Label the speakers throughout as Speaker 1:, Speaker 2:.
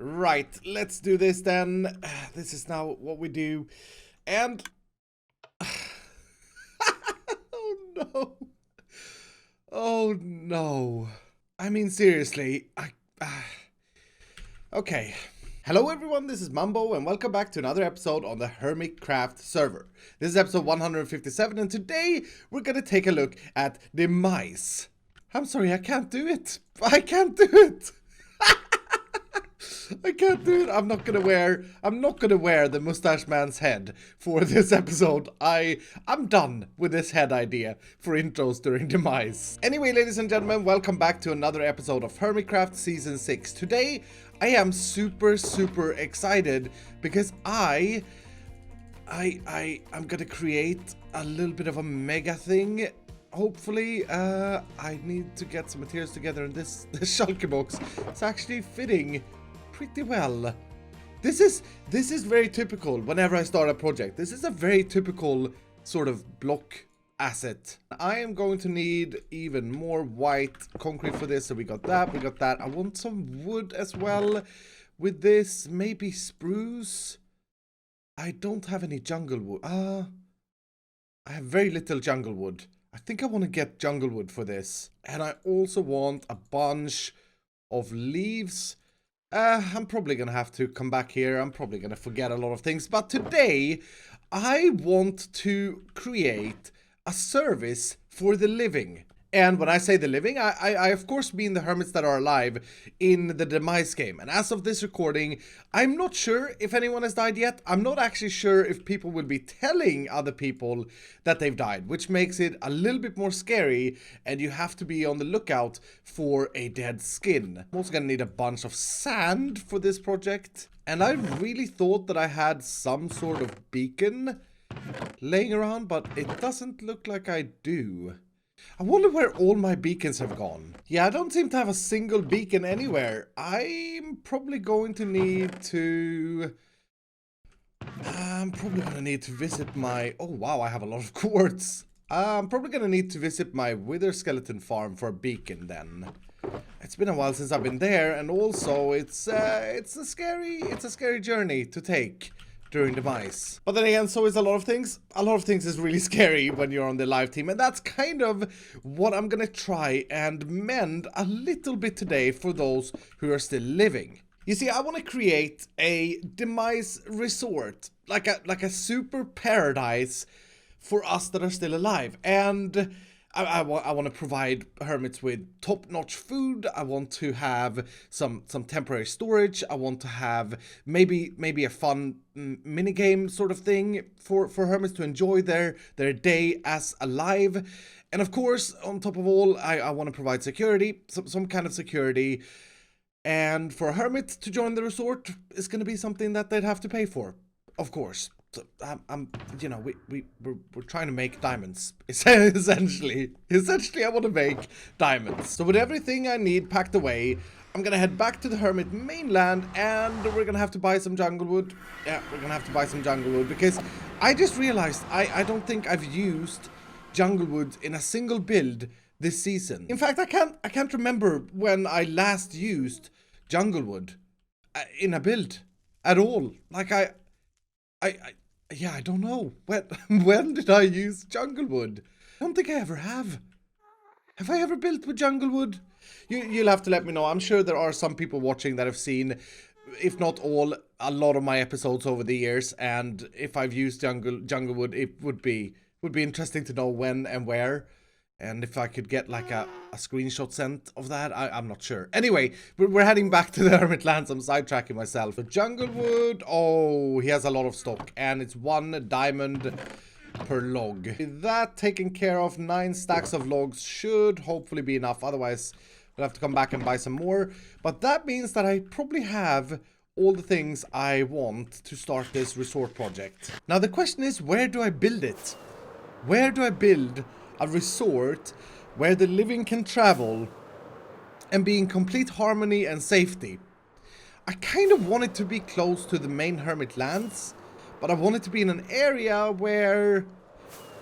Speaker 1: Right, let's do this then. This is now what we do. And... oh no. Oh no. I mean, seriously, okay. Hello everyone, this is Mumbo and welcome back to another episode on the Hermitcraft server. This is episode 157 and today we're gonna take a look at DEMISE. I'm sorry, I can't do it. I can't do it. I can't do it. I'm not gonna wear the mustache man's head for this episode. I'm done with this head idea for intros during DEMISE. Anyway, ladies and gentlemen, welcome back to another episode of Hermitcraft Season 6. Today, I am super excited because I'm gonna create a little bit of a mega thing. Hopefully, I need to get some materials together in this shulker box. It's actually fitting pretty well. This is very typical whenever I start a project. This is a very typical sort of block asset. I am going to need even more white concrete for this. So we got that. I want some wood as well with this. Maybe spruce. I don't have any jungle wood. I have very little jungle wood. I think I want to get jungle wood for this. And I also want a bunch of leaves. I'm probably going to have to come back here. I'm probably going to forget a lot of things. But today, I want to create a service for the living. And when I say the living, I of course mean the hermits that are alive in the DEMISE game. And as of this recording, I'm not sure if anyone has died yet. I'm not actually sure if people will be telling other people that they've died, which makes it a little bit more scary. And you have to be on the lookout for a dead skin. I'm also gonna need a bunch of sand for this project. And I really thought that I had some sort of beacon laying around, but it doesn't look like I do. I wonder where all my beacons have gone. Yeah, I don't seem to have a single beacon anywhere. I'm probably going to need to... I'm probably going to need to visit my... Oh, wow, I have a lot of quartz. I'm probably going to need to visit my wither skeleton farm for a beacon then. It's been a while since I've been there, and also it's a scary journey to take during DEMISE. But then again, so is a lot of things. A lot of things is really scary when you're on the live team, and that's kind of what I'm gonna try and mend a little bit today for those who are still living. You see, I want to create a DEMISE resort, like a super paradise for us that are still alive, and I want to provide hermits with top-notch food. I want to have some temporary storage. I want to have maybe a fun minigame sort of thing for hermits to enjoy their day as alive. And of course, on top of all, I want to provide security, some kind of security. And for a hermit to join the resort is going to be something that they'd have to pay for, of course. So, you know, we're trying to make diamonds, essentially. Essentially, I want to make diamonds. So with everything I need packed away, I'm gonna head back to the hermit mainland, and we're gonna have to buy some jungle wood. Yeah, we're gonna have to buy some jungle wood, because I just realized I don't think I've used jungle wood in a single build this season. In fact, I can't remember when I last used jungle wood in a build at all. Like, yeah, I don't know. When did I use jungle wood? I don't think I ever have. Have I ever built with jungle wood? You'll have to let me know. I'm sure there are some people watching that have seen, if not all, a lot of my episodes over the years. And if I've used jungle wood, it would be interesting to know when and where. And if I could get like a screenshot sent of that, I'm not sure. Anyway, we're heading back to the Hermit Lands. I'm sidetracking myself. But jungle wood, oh, he has a lot of stock. And it's 1 diamond per log. With that taken care of, 9 stacks of logs should hopefully be enough. Otherwise, we'll have to come back and buy some more. But that means that I probably have all the things I want to start this resort project. Now the question is, where do I build it? Where do I build a resort where the living can travel and be in complete harmony and safety? I kind of want it to be close to the main hermit lands, but I want it to be in an area where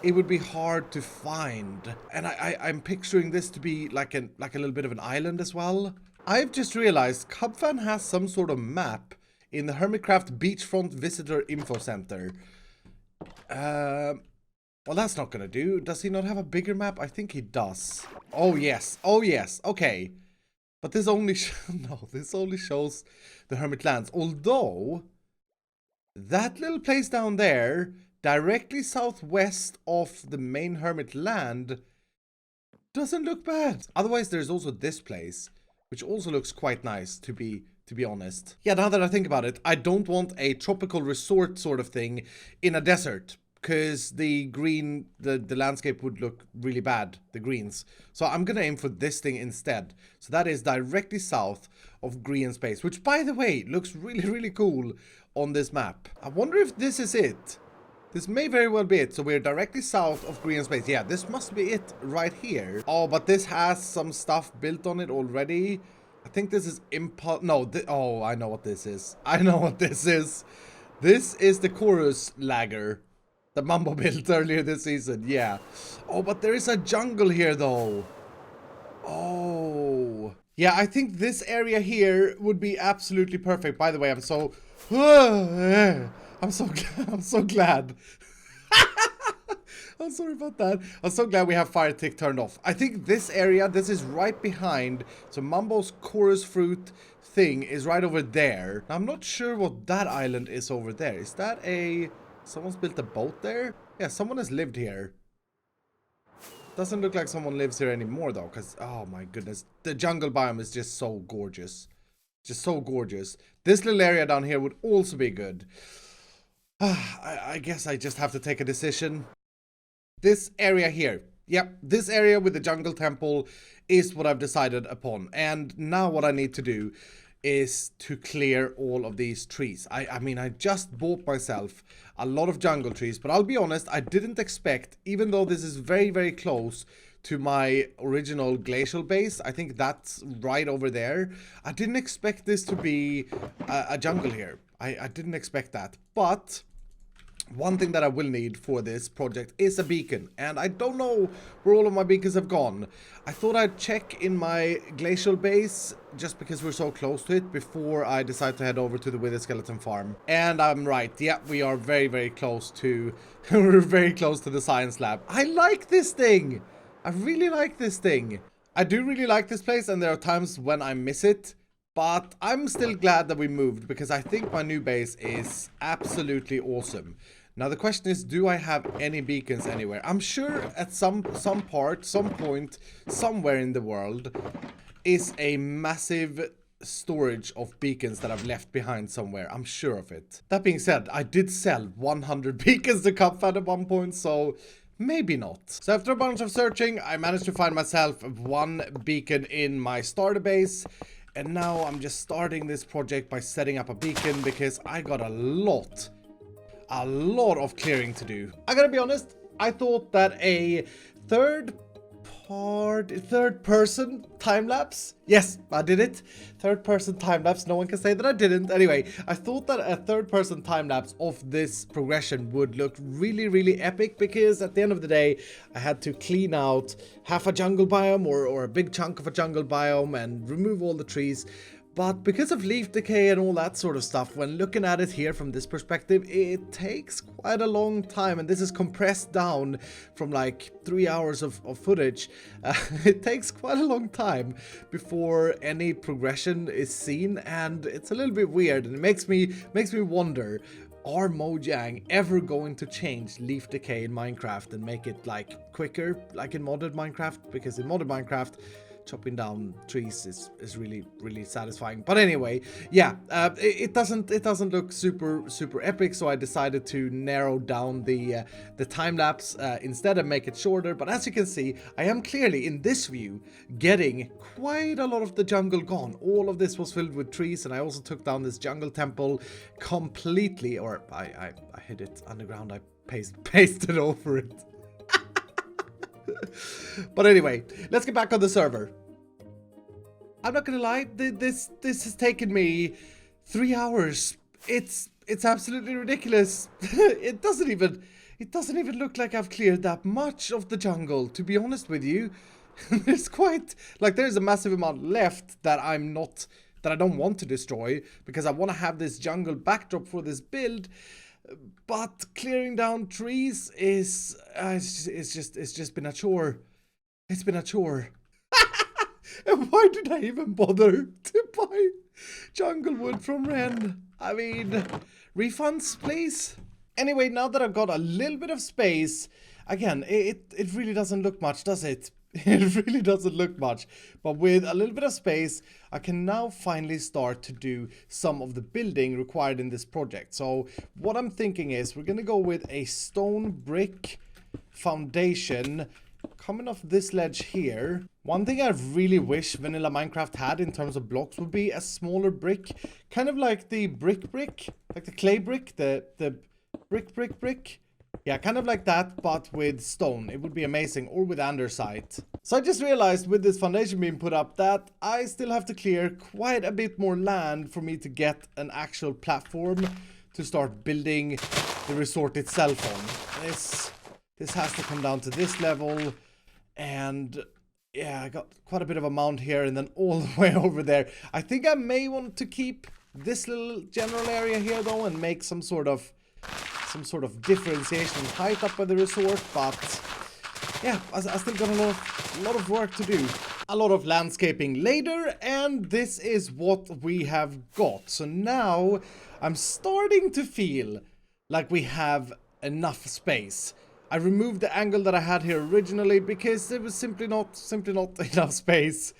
Speaker 1: it would be hard to find. And I'm picturing this to be like a little bit of an island as well. I've just realized Cubfan has some sort of map in the Hermitcraft Beachfront Visitor Info Center. Well, that's not gonna do. Does he not have a bigger map? I think he does. Oh, yes. Oh, yes. Okay. But this only this only shows the Hermit Lands. Although, that little place down there, directly southwest of the main Hermit Land, doesn't look bad. Otherwise, there's also this place, which also looks quite nice, to be honest. Yeah, now that I think about it, I don't want a tropical resort sort of thing in a desert, because the green, the landscape would look really bad, the greens. So I'm gonna aim for this thing instead. So that is directly south of green space, which, by the way, looks really, really cool on this map. I wonder if this is it. This may very well be it. So we're directly south of green space. Yeah, this must be it right here. Oh, but this has some stuff built on it already. I think this is no, oh, I know what this is. I know what this is. This is the chorus lagger that Mambo built earlier this season. Yeah. Oh, but there is a jungle here, though. Oh. Yeah, I think this area here would be absolutely perfect. By the way, I'm so glad. I'm sorry about that. I'm so glad we have fire tick turned off. I think this area, this is right behind. So Mambo's chorus fruit thing is right over there. Now, I'm not sure what that island is over there. Is that a... Someone's built a boat there? Yeah, someone has lived here. Doesn't look like someone lives here anymore, though, because, oh my goodness, the jungle biome is just so gorgeous. Just so gorgeous. This little area down here would also be good. I guess I just have to take a decision. This area here. Yep, this area with the jungle temple is what I've decided upon. And now what I need to do is to clear all of these trees. I mean, I just bought myself a lot of jungle trees, but I'll be honest, I didn't expect, even though this is very, very close to my original glacial base, I think that's right over there, I didn't expect this to be a jungle here. I didn't expect that, but one thing that I will need for this project is a beacon, and I don't know where all of my beacons have gone. I thought I'd check in my glacial base, just because we're so close to it, before I decide to head over to the Wither Skeleton farm. And I'm right, yeah, we are very, very close to, we're very close to the science lab. I like this thing! I really like this thing. I do really like this place, and there are times when I miss it. But I'm still glad that we moved, because I think my new base is absolutely awesome. Now the question is, do I have any beacons anywhere? I'm sure at some point, somewhere in the world is a massive storage of beacons that I've left behind somewhere. I'm sure of it. That being said, I did sell 100 beacons to Cupfan at one point, so maybe not. So after a bunch of searching, I managed to find myself one beacon in my starter base. And now I'm just starting this project by setting up a beacon, because I got a lot of clearing to do. I gotta be honest, I thought that a third person time-lapse, yes, I did it, third person time-lapse, no one can say that I didn't. Anyway, I thought that a third person time-lapse of this progression would look really, really epic, because at the end of the day, I had to clean out half a jungle biome or a big chunk of a jungle biome and remove all the trees. But because of leaf decay and all that sort of stuff, when looking at it here from this perspective, it takes quite a long time, and this is compressed down from like 3 hours of footage. It takes quite a long time before any progression is seen, and it's a little bit weird, and it makes me wonder, are Mojang ever going to change leaf decay in Minecraft and make it like quicker, like in modded Minecraft? Because in modded Minecraft, chopping down trees is really, really satisfying. But anyway, yeah, it doesn't look super epic, so I decided to narrow down the time lapse instead and make it shorter. But as you can see, I am clearly in this view getting quite a lot of the jungle gone. All of this was filled with trees, and I also took down this jungle temple completely, or I hid it underground. I pasted over it. But anyway, let's get back on the server. I'm not gonna lie, this has taken me 3 hours. It's absolutely ridiculous. It doesn't even look like I've cleared that much of the jungle, to be honest with you. there's quite, like, there's a massive amount left that I don't want to destroy, because I want to have this jungle backdrop for this build. But clearing down trees is, it's just been a chore. It's been a chore. And why did I even bother to buy jungle wood from Ren? I mean, refunds, please. Anyway, now that I've got a little bit of space, again, it really doesn't look much, does it? It really doesn't look much. But with a little bit of space, I can now finally start to do some of the building required in this project. So what I'm thinking is we're going to go with a stone brick foundation coming off this ledge here. One thing I really wish vanilla Minecraft had in terms of blocks would be a smaller brick, kind of like the brick, like the clay brick, the brick. Yeah, kind of like that, but with stone. It would be amazing, or with andesite. So I just realized with this foundation being put up that I still have to clear quite a bit more land for me to get an actual platform to start building the resort itself on. This has to come down to this level, and yeah, I got quite a bit of a mound here and then all the way over there. I think I may want to keep this little general area here though and make some sort of differentiation in height up by the resort, but yeah, I still got a lot of work to do. A lot of landscaping later, and this is what we have got. So now I'm starting to feel like we have enough space. I removed the angle that I had here originally because it was simply not enough space.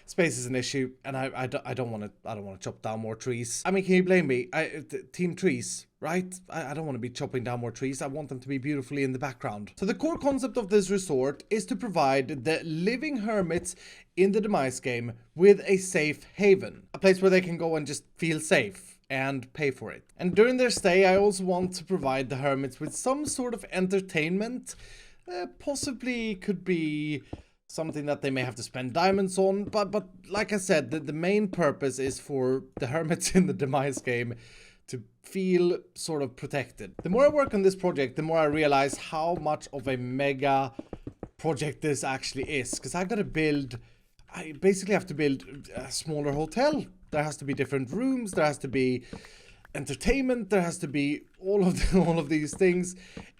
Speaker 1: Space is an issue, and I don't want to chop down more trees. I mean, can you blame me? Team trees, right? I don't want to be chopping down more trees. I want them to be beautifully in the background. So the core concept of this resort is to provide the living hermits in the Demise game with a safe haven, a place where they can go and just feel safe and pay for it. And during their stay, I also want to provide the hermits with some sort of entertainment. Possibly could be something that they may have to spend diamonds on, but like I said, the main purpose is for the hermits in the Demise game to feel sort of protected. The more I work on this project, the more I realize how much of a mega project this actually is, because I basically have to build a smaller hotel. There has to be different rooms, there has to be entertainment, there has to be all of these things,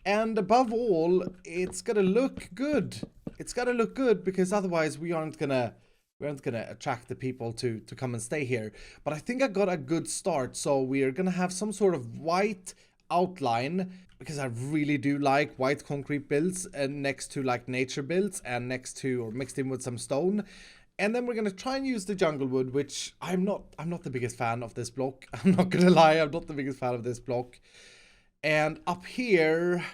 Speaker 1: and above all, it's gotta look good. It's gotta look good, because otherwise we aren't gonna attract the people to come and stay here. But I think I got a good start, so we are gonna have some sort of white outline, because I really do like white concrete builds and next to like nature builds and next to or mixed in with some stone. And then we're gonna try and use the jungle wood, which I'm not the biggest fan of this block. I'm not gonna lie, I'm not the biggest fan of this block. And up here,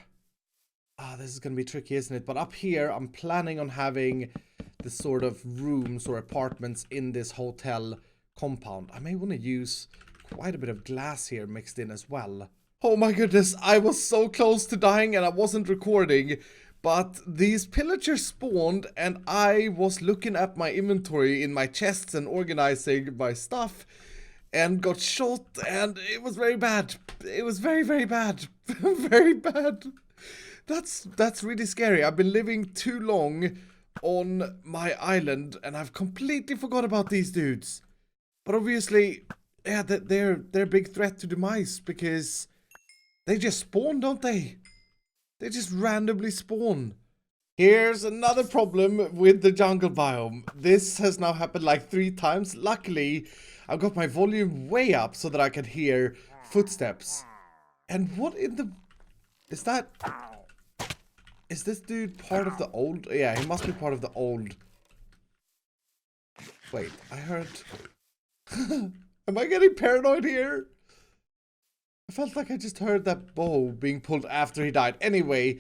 Speaker 1: this is gonna be tricky, isn't it? But up here, I'm planning on having the sort of rooms or apartments in this hotel compound. I may want to use quite a bit of glass here mixed in as well. Oh my goodness, I was so close to dying and I wasn't recording. But these pillagers spawned and I was looking at my inventory in my chests and organizing my stuff and got shot, and it was very bad. It was very, very bad. Very bad. That's really scary. I've been living too long on my island and I've completely forgot about these dudes. But obviously, yeah, they're a big threat to Demise because they just spawn, don't they? They just randomly spawn. Here's another problem with the jungle biome. This has now happened like 3 times. Luckily, I've got my volume way up so that I can hear footsteps. And what in the... Is that... Is this dude part of the old... Yeah, he must be part of the old... Wait, I heard... Am I getting paranoid here? I felt like I just heard that bow being pulled after he died. Anyway,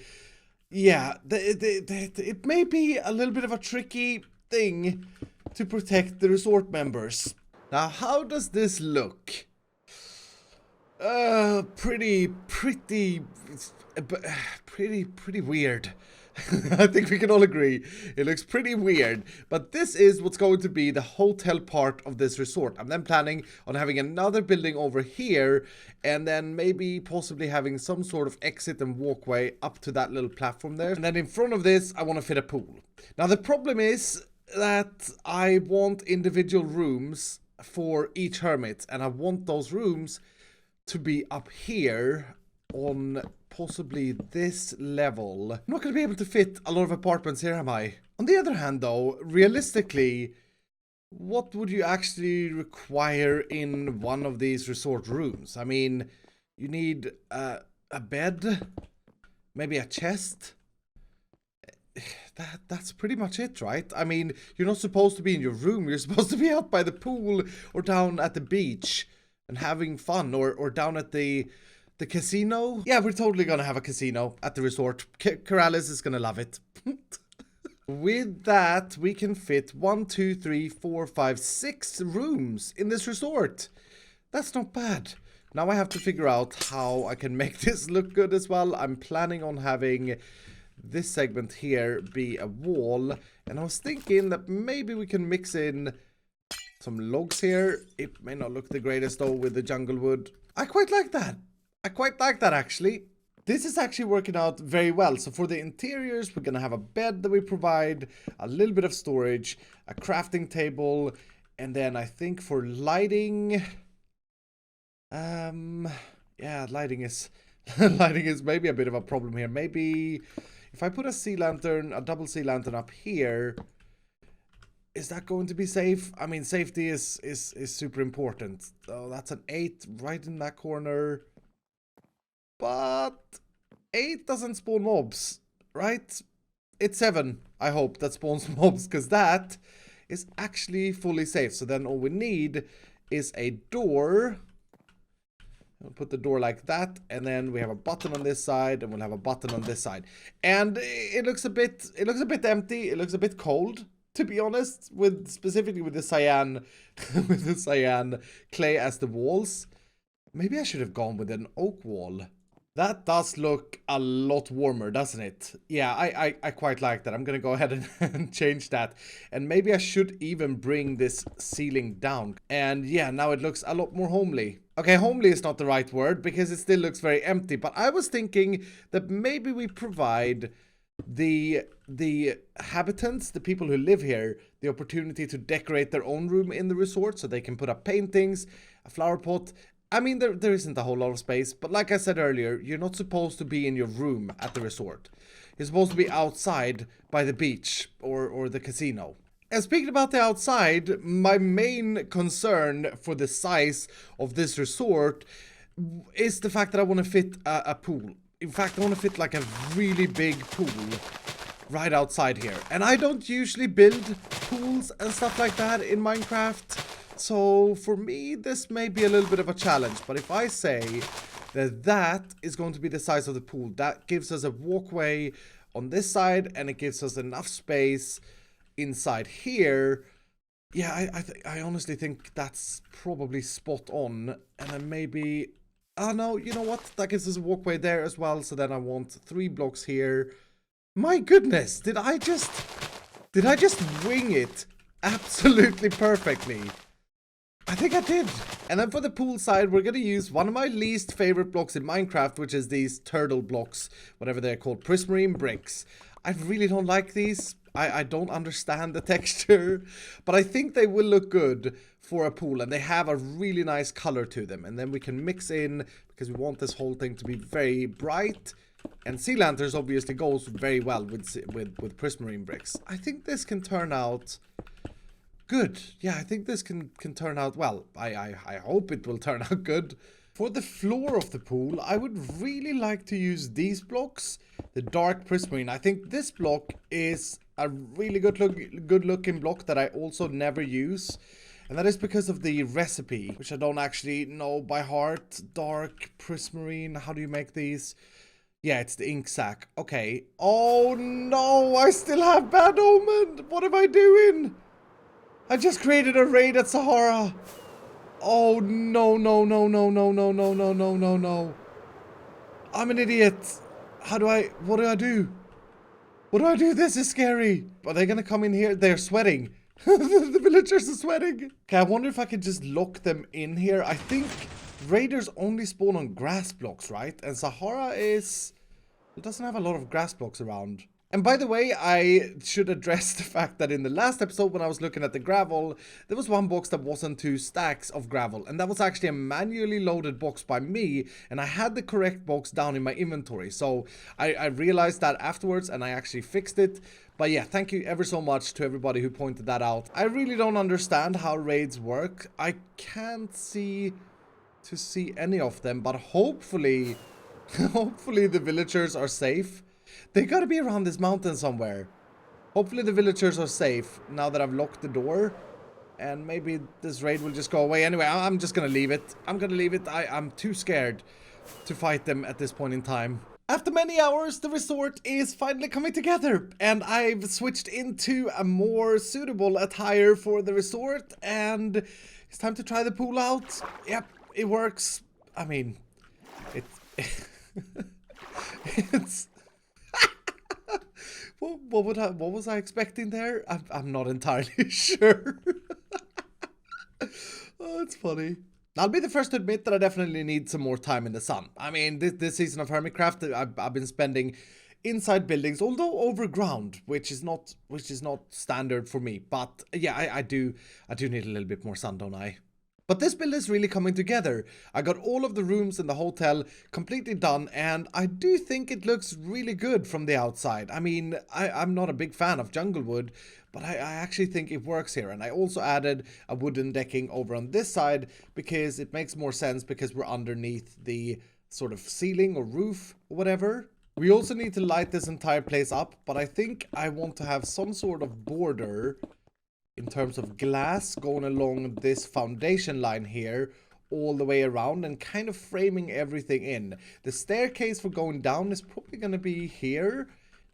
Speaker 1: yeah, it may be a little bit of a tricky thing to protect the resort members. Now, how does this look? Pretty weird. I think we can all agree it looks pretty weird, but this is what's going to be the hotel part of this resort. I'm then planning on having another building over here, and then maybe possibly having some sort of exit and walkway up to that little platform there. And then in front of this, I want to fit a pool. Now the problem is that I want individual rooms for each hermit, and I want those rooms to be up here on possibly this level. I'm not going to be able to fit a lot of apartments here, am I? On the other hand though, realistically, what would you actually require in one of these resort rooms? I mean, you need a bed, maybe a chest. That's pretty much it, right? I mean, you're not supposed to be in your room. You're supposed to be out by the pool or down at the beach and having fun, or down at the casino. Yeah, we're totally gonna have a casino at the resort. Corrales is gonna love it. With that, we can fit 1, 2, 3, 4, 5, 6 rooms in this resort. That's not bad. Now I have to figure out how I can make this look good as well. I'm planning on having this segment here be a wall, and I was thinking that maybe we can mix in some logs here. It may not look the greatest though with the jungle wood. I quite like that. I quite like that actually. This is actually working out very well. So for the interiors, we're gonna have a bed that we provide, a little bit of storage, a crafting table, and then I think for lighting, yeah, lighting is lighting is maybe a bit of a problem here. Maybe if I put a sea lantern, a double sea lantern up here, is that going to be safe? I mean, safety is super important. Oh, that's an 8 right in that corner. But 8 doesn't spawn mobs, right? It's 7, I hope, that spawns mobs, because that is actually fully safe. So then all we need is a door. We'll put the door like that, and then we have a button on this side, and we'll have a button on this side. And it looks a bit empty. It looks a bit cold, to be honest, specifically with the cyan with the cyan clay as the walls. Maybe I should have gone with an oak wall. That does look a lot warmer, doesn't it? Yeah, I quite like that. I'm gonna go ahead and change that. And maybe I should even bring this ceiling down. And yeah, now it looks a lot more homely. Okay, homely is not the right word because it still looks very empty. But I was thinking that maybe we provide the habitants, the people who live here, the opportunity to decorate their own room in the resort, so they can put up paintings, a flower pot. I mean, there isn't a whole lot of space, but like I said earlier, you're not supposed to be in your room at the resort. You're supposed to be outside by the beach or the casino. And speaking about the outside, my main concern for the size of this resort is the fact that I want to fit a pool. In fact, I want to fit like a really big pool right outside here. And I don't usually build pools and stuff like that in Minecraft. So for me, this may be a little bit of a challenge. But if I say that that is going to be the size of the pool, that gives us a walkway on this side, and it gives us enough space inside here. Yeah, I honestly think that's probably spot on. And then maybe, oh no, you know what? That gives us a walkway there as well. So then I want 3 blocks here. My goodness, did I just wing it absolutely perfectly? I think I did. And then for the pool side, we're going to use one of my least favorite blocks in Minecraft, which is these turtle blocks, whatever they're called, prismarine bricks. I really don't like these. I don't understand the texture, but I think they will look good for a pool, and they have a really nice color to them. And then we can mix in, because we want this whole thing to be very bright. And sea lanterns obviously goes very well with prismarine bricks. I think this can turn out good. Yeah, I think this can turn out well. I hope it will turn out good. For the floor of the pool, I would really like to use these blocks, the dark prismarine. I think this block is a really good looking block that I also never use. And that is because of the recipe, which I don't actually know by heart. Dark prismarine, how do you make these? Yeah, it's the ink sac. Okay. Oh no, I still have bad omen. What am I doing? I just created a raid at Sahara. Oh no, no, no, no, no, no, no, no, no, no, no. I'm an idiot. What do I do? What do I do? This is scary. Are they gonna come in here? They're sweating. The villagers are sweating. Okay, I wonder if I could just lock them in here. I think raiders only spawn on grass blocks, right? And Sahara is... it doesn't have a lot of grass blocks around. And by the way, I should address the fact that in the last episode when I was looking at the gravel, there was one box that wasn't 2 stacks of gravel. And that was actually a manually loaded box by me. And I had the correct box down in my inventory. So I realized that afterwards and I actually fixed it. But yeah, thank you ever so much to everybody who pointed that out. I really don't understand how raids work. I can't see any of them, but hopefully the villagers are safe. They gotta be around this mountain somewhere. Hopefully the villagers are safe now that I've locked the door. And maybe this raid will just go away. Anyway, I'm just gonna leave it. I'm gonna leave it. I'm too scared to fight them at this point in time. After many hours, the resort is finally coming together. And I've switched into a more suitable attire for the resort. And it's time to try the pool out. Yep, it works. I mean, it's... What was I expecting there? I'm not entirely sure. Oh, it's funny. I'll be the first to admit that I definitely need some more time in the sun. I mean, this season of Hermitcraft, I've been spending inside buildings, although overground, which is not standard for me. But yeah, I do need a little bit more sun, don't I? But this build is really coming together. I got all of the rooms in the hotel completely done, and I do think it looks really good from the outside. I mean, I'm not a big fan of jungle wood, but I actually think it works here. And I also added a wooden decking over on this side because it makes more sense because we're underneath the sort of ceiling or roof or whatever. We also need to light this entire place up, but I think I want to have some sort of border in terms of glass going along this foundation line here all the way around and kind of framing everything in. The staircase for going down is probably going to be here.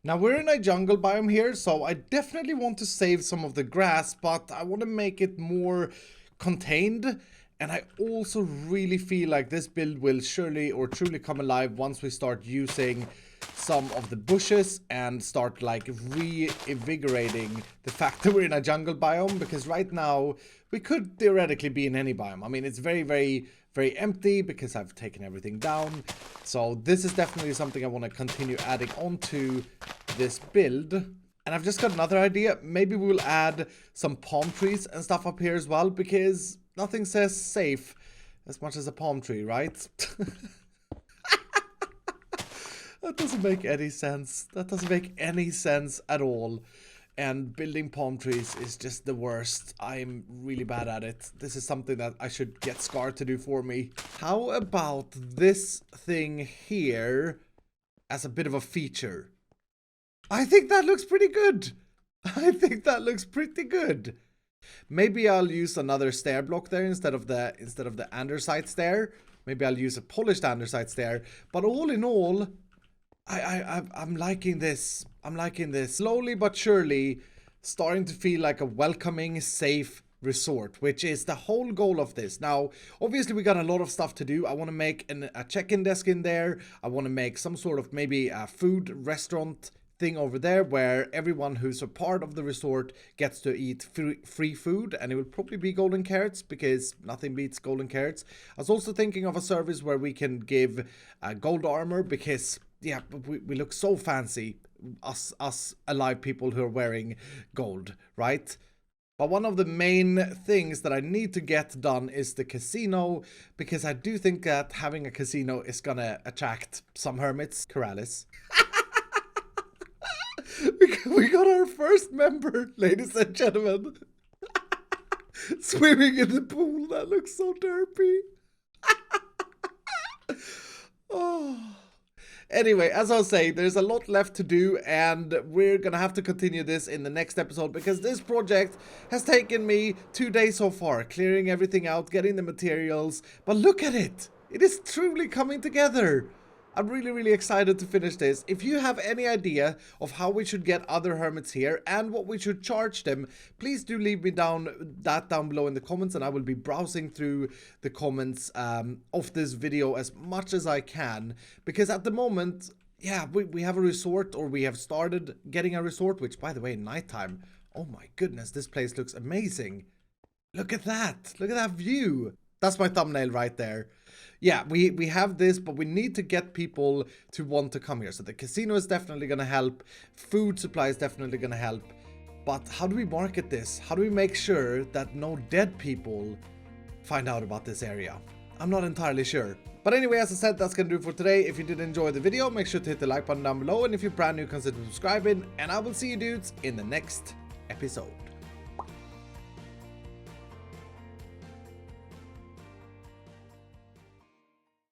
Speaker 1: Now we're in a jungle biome here, so I definitely want to save some of the grass, but I want to make it more contained. And I also really feel like this build will surely or truly come alive once we start using some of the bushes and start like reinvigorating the fact that we're in a jungle biome, because right now we could theoretically be in any biome. I mean, it's very, very, very empty because I've taken everything down. So this is definitely something I want to continue adding onto this build. And I've just got another idea. Maybe we'll add some palm trees and stuff up here as well, because nothing says safe as much as a palm tree, right? That doesn't make any sense. That doesn't make any sense at all. And building palm trees is just the worst. I'm really bad at it. This is something that I should get Scar to do for me. How about this thing here as a bit of a feature? I think that looks pretty good. I think that looks pretty good. Maybe I'll use another stair block there instead of the andesite stair. Maybe I'll use a polished andesite stair. But all in all, I'm liking this. I'm liking this. Slowly but surely starting to feel like a welcoming, safe resort, which is the whole goal of this. Now, obviously we got a lot of stuff to do. I want to make a check-in desk in there. I want to make some sort of maybe a food restaurant thing over there where everyone who's a part of the resort gets to eat free food, and it will probably be golden carrots because nothing beats golden carrots. I was also thinking of a service where we can give gold armor because yeah, we look so fancy, us alive people who are wearing gold, right? But one of the main things that I need to get done is the casino, because I do think that having a casino is gonna attract some hermits. Corrales. We got our first member, ladies and gentlemen. Swimming in the pool. That looks so derpy. Oh. Anyway, as I was saying, there's a lot left to do, and we're gonna have to continue this in the next episode, because this project has taken me 2 days so far, clearing everything out, getting the materials. But look at it! It is truly coming together! I'm really, really excited to finish this. If you have any idea of how we should get other hermits here and what we should charge them, please do leave me down below in the comments, and I will be browsing through the comments of this video as much as I can. Because at the moment, yeah, we have a resort, or we have started getting a resort, which, by the way, nighttime, oh my goodness, this place looks amazing. Look at that. Look at that view. That's my thumbnail right there. Yeah, we have this, but we need to get people to want to come here. So the casino is definitely going to help. Food supply is definitely going to help. But how do we market this? How do we make sure that no dead people find out about this area? I'm not entirely sure. But anyway, as I said, that's going to do it for today. If you did enjoy the video, make sure to hit the like button down below. And if you're brand new, consider subscribing. And I will see you dudes in the next episode.